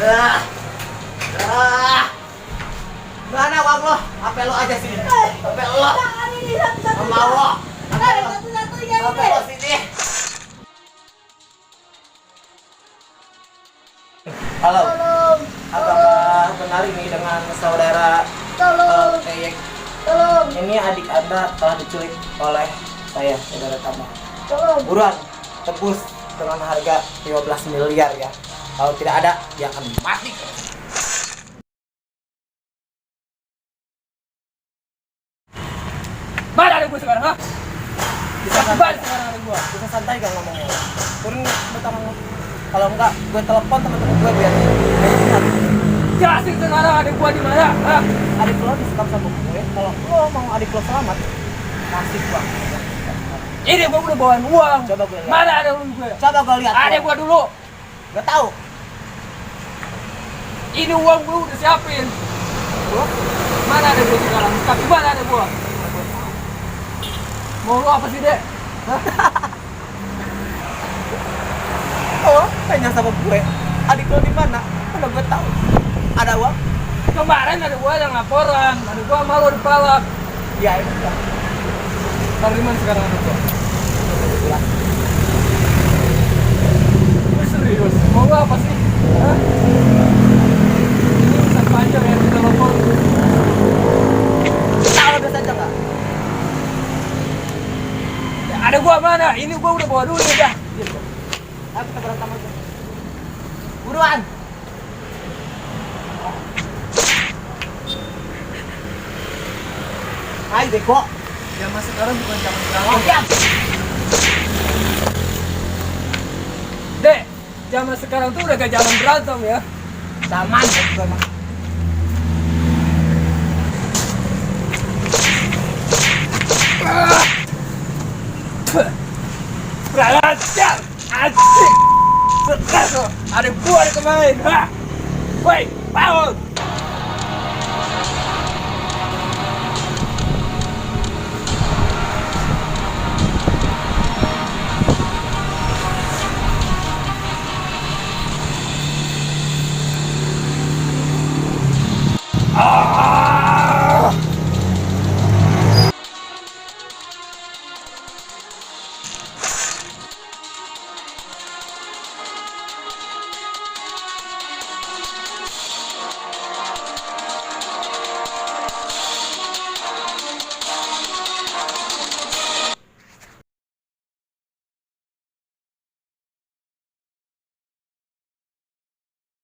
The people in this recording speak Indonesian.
Ah, ah. Mana uang lo? HP lo aja sini. HP lo. Ini satu-satunya. Nggak mau lo. Satu-satunya HP ini. lo sini. Halo. Tolong. Apakah benar ini dengan saudara Tolong. Eyek? Tolong. Ini adik Anda telah diculik oleh saya, saudara kamu. Tolong. Buruan, tebus dengan harga 15 miliar ya. Kalau tidak ada, dia akan mati. Mana ada gue sekarang, ha? Bisa Santai santai, sekarang ada gue. bisa santai gak ngomongnya? Turun betul lo. Kalau enggak, gue telepon teman-teman gue biar ingat. Jelasin sekarang ada gue di mana, ha? Adik lo disekap sama gue. Kalau lo mau adik lo selamat, kasih uang. Ini gue udah bawain uang. Coba gue lihat. Mana ada lu gue? Coba gue lihat. Ada gue dulu. Gak tahu. Ini uang gue udah siapin. Lo? Mana ada gue sekarang? Tapi mana ada gue? Mau lu apa sih, Dek? Oh, tanya sama gue. Adik lo di mana? Mana gue tahu. Ada uang? Kemarin ada gue yang laporan. Ada gue malu dipalak. Ya, ini enggak. Taruh di mana sekarang ada gue? Lu serius? Mau lu apa sih? Hah? Ini urusan panjang ya, kita lapor. Tahu udah saja nggak? Ada gua mana? Ini gua udah bawa dulu dah. Ayo kita berantem aja. Buruan. Ayo beko. Zaman sekarang bukan zaman berantem. Diam. Dek, zaman sekarang tuh udah gak zaman berantem ya. Zaman gue mah. Berantem, asik. Ada gua di kemarin. Ha? Woi, bangun. Ah!